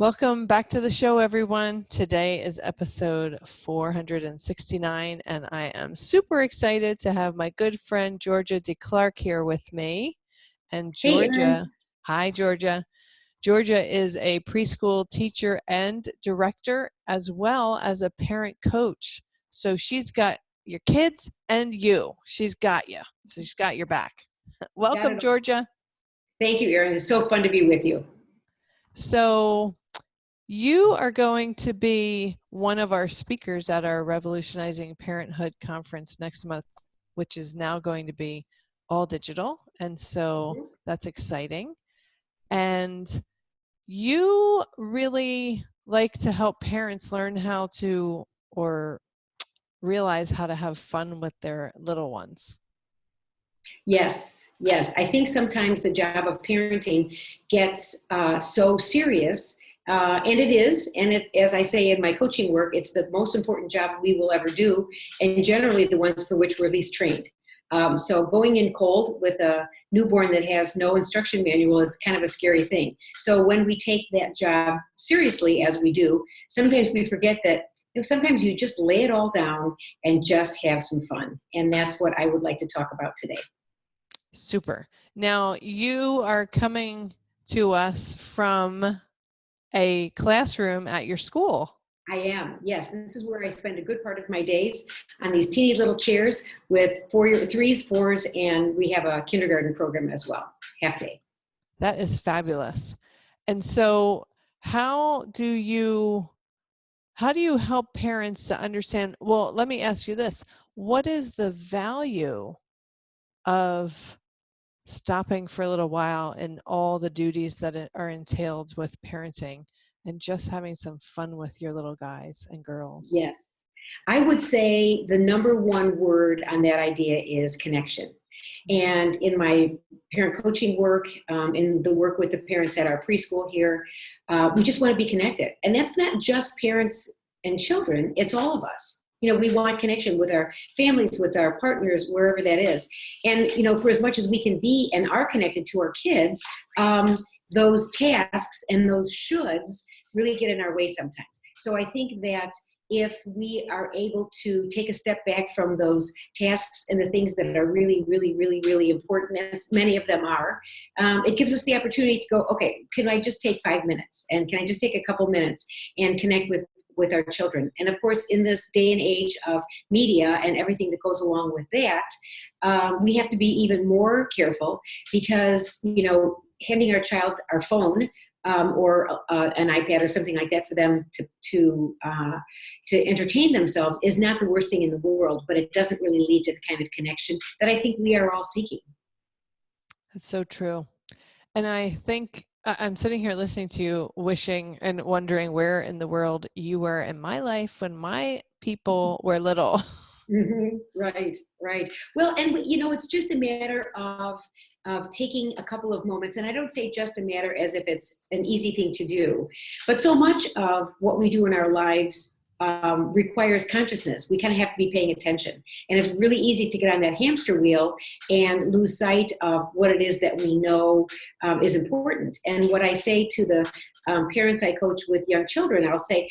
Welcome back to the show, everyone. Today is episode 469, and I am super excited to have my good friend Georgia DeClark here with me. And Hey, Georgia, Erin. hi, Georgia. Georgia is a preschool teacher and director, as well as a parent coach. So she's got your kids and you. She's got you. So she's got your back. Got Welcome, it all. Georgia. Thank you, Erin. It's so fun to be with you. So you are going to be one of our speakers at our Revolutionizing Parenthood conference next month, which is now going to be all digital. And so Mhm. that's exciting. And you really like to help parents learn how to, or realize how to have fun with their little ones. Yes, yes. I think sometimes the job of parenting gets so serious, and it is. And as I say in my coaching work, it's the most important job we will ever do, and generally the ones for which we're least trained. So going in cold with a newborn that has no instruction manual is kind of a scary thing. So when we take that job seriously, as we do, sometimes we forget that sometimes you just lay it all down and just have some fun. And that's what I would like to talk about today. Super. Now you are coming to us from a classroom at your school. I am, yes. This is where I spend a good part of my days on these teeny little chairs with threes, fours, and we have a kindergarten program as well, half day. That is fabulous. And so how do you help parents to understand, well, let me ask you this. What is the value of stopping for a little while and all the duties that are entailed with parenting and just having some fun with your little guys and girls? Yes. I would say the number one word on that idea is connection. And in my parent coaching work, in the work with the parents at our preschool here, we just want to be connected. And that's not just parents and children, it's all of us. We want connection with our families, with our partners, wherever that is. And, for as much as we can be and are connected to our kids, those tasks and those shoulds really get in our way sometimes. So I think that if we are able to take a step back from those tasks and the things that are really, really, really, really important, as many of them are, it gives us the opportunity to go, okay, can I just take 5 minutes? And can I just take a couple minutes and connect with our children? And of course, in this day and age of media and everything that goes along with that, we have to be even more careful because, handing our child our phone or an iPad or something like that for them to entertain themselves is not the worst thing in the world, but it doesn't really lead to the kind of connection that I think we are all seeking. That's so true. And I think I'm sitting here listening to you, wishing and wondering where in the world you were in my life when my people were little. Right, right. Well, and it's just a matter of taking a couple of moments, and I don't say just a matter as if it's an easy thing to do, but so much of what we do in our lives requires consciousness. We kind of have to be paying attention, and it's really easy to get on that hamster wheel and lose sight of what it is that we know is important. And what I say to the parents I coach with young children, I'll say,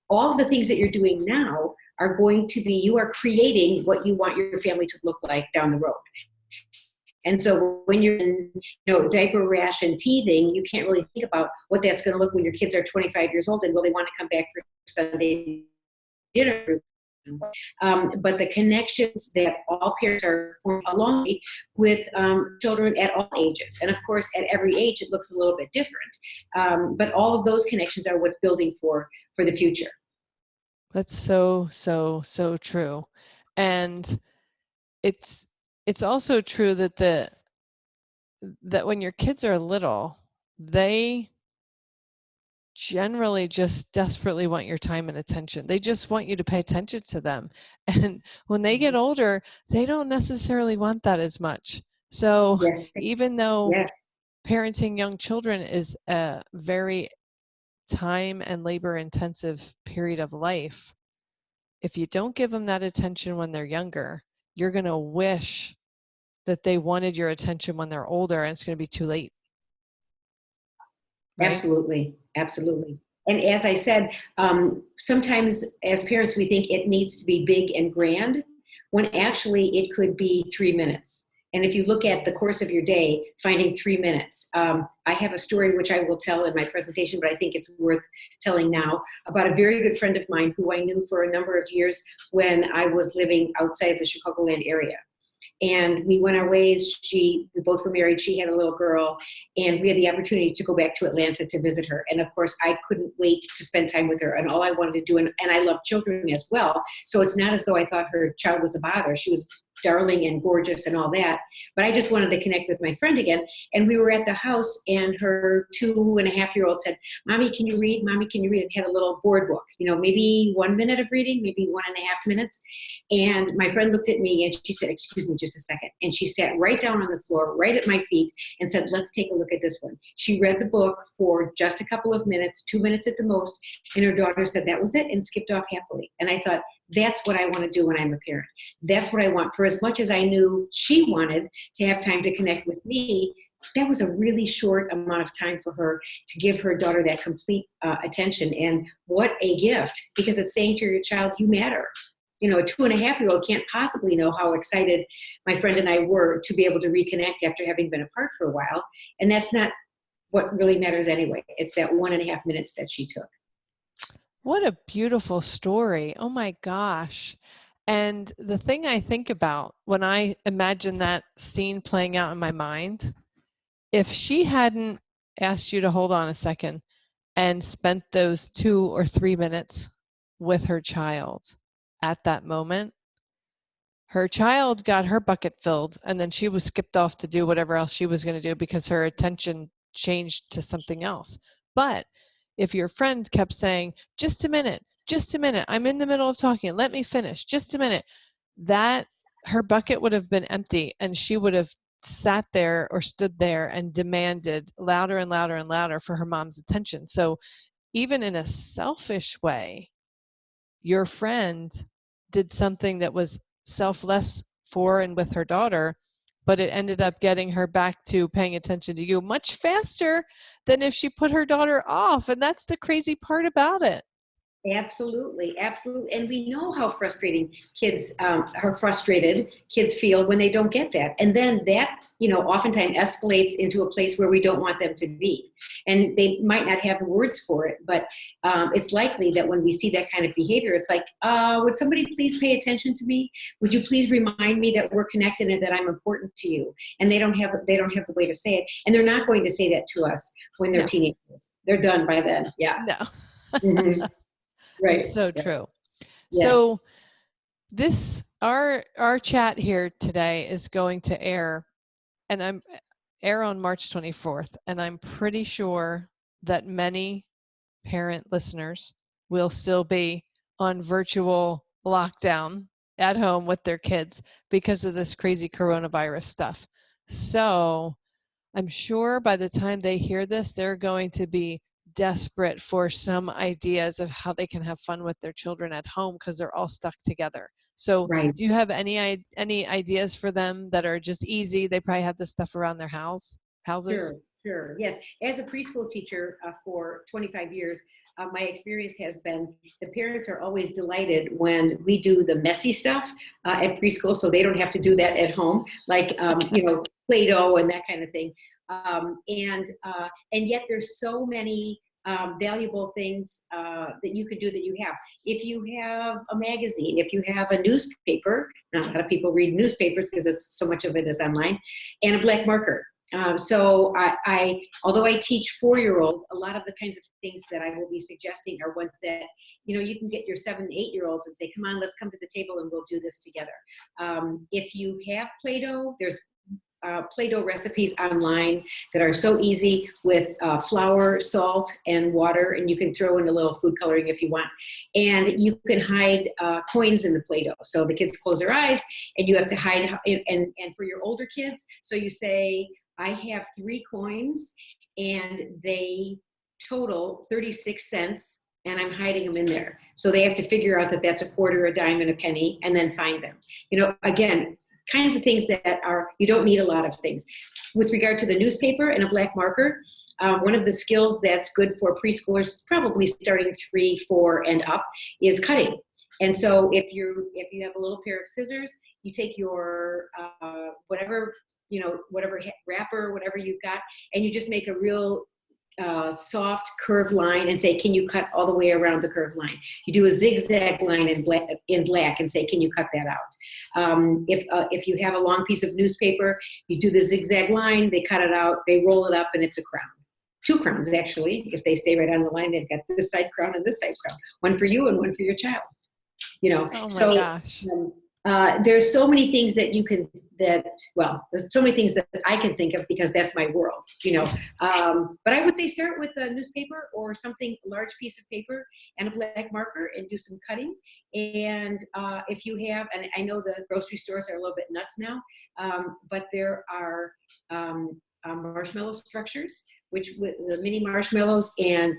all of the things that you're doing now are going to be, you are creating what you want your family to look like down the road. And so when you're in, diaper rash and teething, you can't really think about what that's going to look when your kids are 25 years old and will they want to come back for Sunday dinner. But the connections that all parents are forming along with children at all ages. And of course, at every age, it looks a little bit different. But all of those connections are what's building for the future. That's so, so, so true. And it's also true that when your kids are little, they generally just desperately want your time and attention. They just want you to pay attention to them. And when they get older, they don't necessarily want that as much. So Yes. even though Yes. parenting young children is a very time and labor intensive period of life, if you don't give them that attention when they're younger, you're going to wish that they wanted your attention when they're older, and it's going to be too late. Right? Absolutely. Absolutely. And as I said, sometimes as parents, we think it needs to be big and grand, when actually it could be 3 minutes. And if you look at the course of your day, finding 3 minutes. I have a story which I will tell in my presentation, but I think it's worth telling now, about a very good friend of mine who I knew for a number of years when I was living outside of the Chicagoland area. And we went our ways. We both were married. She had a little girl, and we had the opportunity to go back to Atlanta to visit her. And of course, I couldn't wait to spend time with her. And all I wanted to do, and I love children as well. So it's not as though I thought her child was a bother. She was darling and gorgeous and all that. But I just wanted to connect with my friend again. And we were at the house, and her 2.5-year-old said, "Mommy, can you read? Mommy, can you read?" And had a little board book, maybe 1 minute of reading, maybe 1.5 minutes. And my friend looked at me and she said, "Excuse me just a second." And she sat right down on the floor, right at my feet, and said, "Let's take a look at this one." She read the book for just a couple of minutes, 2 minutes at the most. And her daughter said that was it and skipped off happily. And I thought, that's what I want to do when I'm a parent. That's what I want. For as much as I knew she wanted to have time to connect with me, that was a really short amount of time for her to give her daughter that complete attention. And what a gift, because it's saying to your child, you matter. A 2.5-year-old can't possibly know how excited my friend and I were to be able to reconnect after having been apart for a while. And that's not what really matters anyway. It's that 1.5 minutes that she took. What a beautiful story. Oh my gosh. And the thing I think about when I imagine that scene playing out in my mind, if she hadn't asked you to hold on a second and spent those 2 or 3 minutes with her child at that moment, her child got her bucket filled and then she was skipped off to do whatever else she was going to do because her attention changed to something else. But if your friend kept saying, just a minute, I'm in the middle of talking, let me finish, just a minute, that her bucket would have been empty and she would have sat there or stood there and demanded louder and louder and louder for her mom's attention. So even in a selfish way, your friend did something that was selfless for and with her daughter, but it ended up getting her back to paying attention to you much faster than if she put her daughter off. And that's the crazy part about it. Absolutely, absolutely. And we know how frustrated kids feel when they don't get that. And then that, oftentimes escalates into a place where we don't want them to be. And they might not have the words for it, but it's likely that when we see that kind of behavior, it's like, would somebody please pay attention to me? Would you please remind me that we're connected and that I'm important to you? And they don't have the way to say it. And they're not going to say that to us when they're teenagers. They're done by then. Yeah. No. Mm-hmm. Right. It's so true. Yes. So our chat here today is going to air on March 24th, and I'm pretty sure that many parent listeners will still be on virtual lockdown at home with their kids because of this crazy coronavirus stuff. So I'm sure by the time they hear this, they're going to be desperate for some ideas of how they can have fun with their children at home because they're all stuck together. So Right. do you have any ideas for them that are just easy? They probably have this stuff around their houses. Sure. Yes. As a preschool teacher for 25 years, my experience has been the parents are always delighted when we do the messy stuff at preschool, so they don't have to do that at home, like Play-Doh and that kind of thing. And yet there's so many valuable things that you could do that you have. If you have a magazine, if you have a newspaper, not a lot of people read newspapers because so much of it is online, and a black marker. So although I teach 4-year-olds, a lot of the kinds of things that I will be suggesting are ones that, you can get your 7, 8-year-olds and say, come on, let's come to the table and we'll do this together. If you have Play-Doh, there's Play-Doh recipes online that are so easy with flour, salt, and water, and you can throw in a little food coloring if you want. And you can hide coins in the Play-Doh. So the kids close their eyes, and you have to hide. And for your older kids, so you say, I have 3 coins, and they total 36 cents, and I'm hiding them in there. So they have to figure out that that's a quarter, a dime, and a penny, and then find them. Again, kinds of things that are, you don't need a lot of things. With regard to the newspaper and a black marker, one of the skills that's good for preschoolers, probably starting 3, 4, and up, is cutting. And so if you have a little pair of scissors, you take your whatever wrapper, whatever you've got, and you just make a real soft curved line and say, can you cut all the way around the curved line? You do a zigzag line in black and say, can you cut that out? If you have a long piece of newspaper, you do the zigzag line, they cut it out, they roll it up, and it's a crown. 2 crowns, actually. If they stay right on the line, they've got this side crown and this side crown. One for you and one for your child. Oh my gosh. There's so many things that you can, so many things that I can think of because that's my world, but I would say start with a newspaper or something, a large piece of paper and a black marker, and do some cutting. And if you have, and I know the grocery stores are a little bit nuts now, but there are marshmallow structures, which with the mini marshmallows and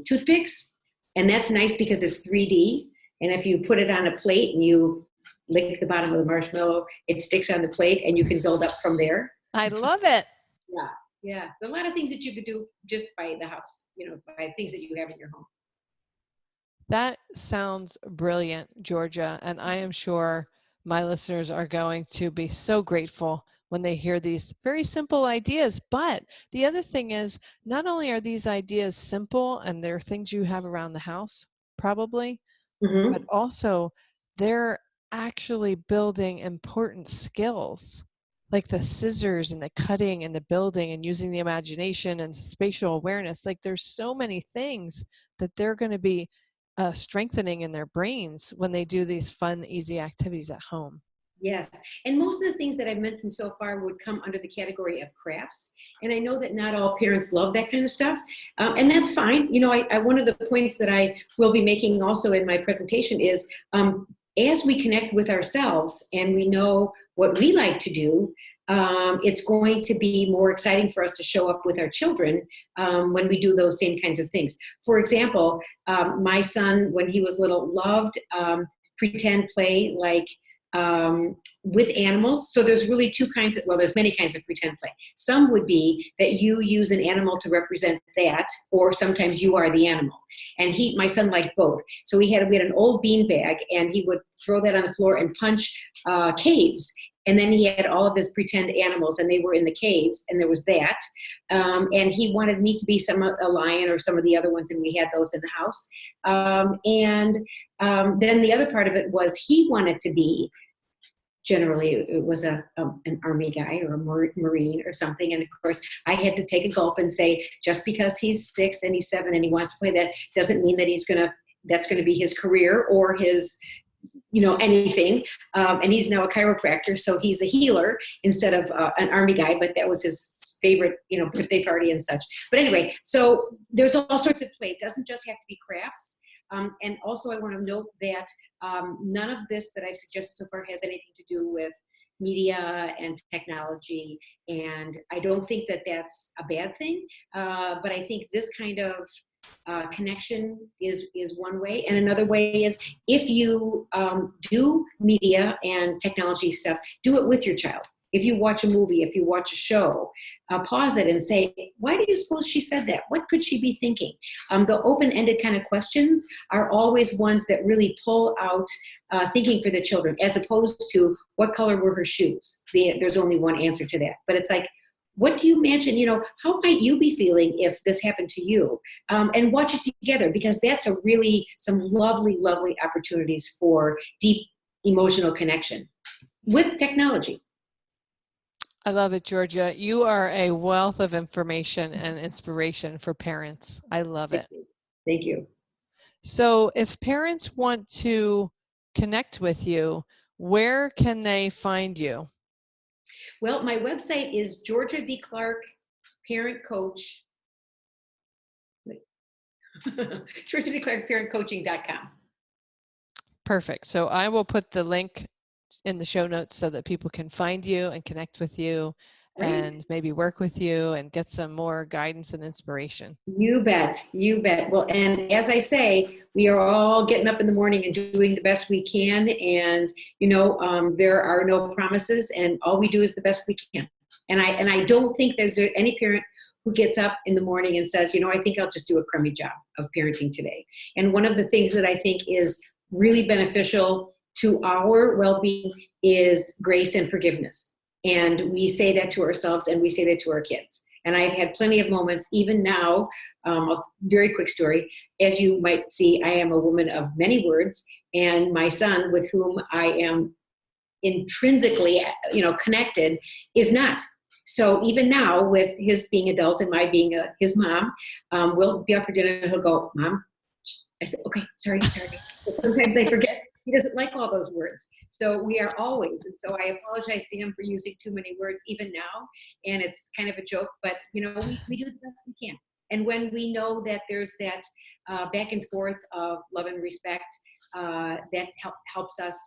toothpicks. And that's nice because it's 3D. And if you put it on a plate and you lick the bottom of the marshmallow, it sticks on the plate and you can build up from there. I love it. Yeah. There are a lot of things that you could do just by the house, by things that you have in your home. That sounds brilliant, Georgia. And I am sure my listeners are going to be so grateful when they hear these very simple ideas. But the other thing is, not only are these ideas simple and they're things you have around the house, probably, but also they're actually building important skills like the scissors and the cutting and the building and using the imagination and spatial awareness. Like there's so many things that they're going to be strengthening in their brains when they do these fun, easy activities at home. Yes. And most of the things that I've mentioned so far would come under the category of crafts. And I know that not all parents love that kind of stuff. And that's fine. One of the points that I will be making also in my presentation is as we connect with ourselves and we know what we like to do, it's going to be more exciting for us to show up with our children when we do those same kinds of things. For example, my son, when he was little, loved pretend play, like with animals. So there's really there's many kinds of pretend play. Some would be that you use an animal to represent that, or sometimes you are the animal. And my son liked both. So we had an old bean bag, and he would throw that on the floor and punch caves. And then he had all of his pretend animals, and they were in the caves, and there was that. And he wanted me to be a lion or some of the other ones, and we had those in the house. Then the other part of it was he wanted to be, generally it was an army guy or a Marine or something. And of course I had to take a gulp and say, just because he's 6 and he's 7 and he wants to play that doesn't mean that that's going to be his career or his, anything. And he's now a chiropractor, so he's a healer instead of an army guy, but that was his favorite, birthday party and such. But anyway, so there's all sorts of play. It doesn't just have to be crafts. And also I want to note that none of this that I've suggested so far has anything to do with media and technology. And I don't think that that's a bad thing. But I think this kind of connection is one way. And another way is if you do media and technology stuff, do it with your child. If you watch a movie, if you watch a show, pause it and say, why do you suppose she said that? What could she be thinking? The open-ended kind of questions are always ones that really pull out thinking for the children, as opposed to what color were her shoes? There's only one answer to that. But it's like, what do you imagine, how might you be feeling if this happened to you? And watch it together, because that's some lovely, lovely opportunities for deep emotional connection with technology. I love it, Georgia. You are a wealth of information and inspiration for parents. I love it. Thank you. So if parents want to connect with you, where can they find you? Well, my website is Georgia DeClark Parent Coach. Georgia DeClark Parent Coaching.com. Perfect. So I will put the link in the show notes so that people can find you and connect with you Right. and maybe work with you and get some more guidance and inspiration. You bet. You bet. Well, and as I say, we are all getting up in the morning and doing the best we can. And, there are no promises, and all we do is the best we can. And I don't think there's any parent who gets up in the morning and says, I think I'll just do a crummy job of parenting today. And one of the things that I think is really beneficial to our well-being is grace and forgiveness. And we say that to ourselves, and we say that to our kids. And I've had plenty of moments, even now. A very quick story. As you might see, I am a woman of many words, and my son, with whom I am intrinsically, connected, is not. So even now, with his being adult and my being his mom, we'll be out for dinner and he'll go, "Mom." I said, "Okay, sorry." Sometimes I forget. He doesn't like all those words. So we are always, and so I apologize to him for using too many words even now. And it's kind of a joke, but we do the best we can. And when we know that there's that back and forth of love and respect, that helps us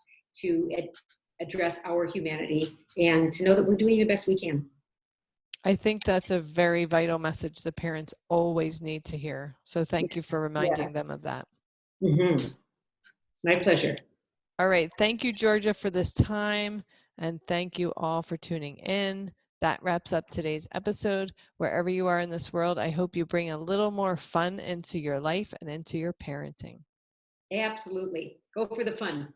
to address our humanity and to know that we're doing the best we can. I think that's a very vital message the parents always need to hear. So thank you for reminding Yes. them of that. Mm-hmm. My pleasure. All right. Thank you, Georgia, for this time. And thank you all for tuning in. That wraps up today's episode. Wherever you are in this world, I hope you bring a little more fun into your life and into your parenting. Absolutely. Go for the fun.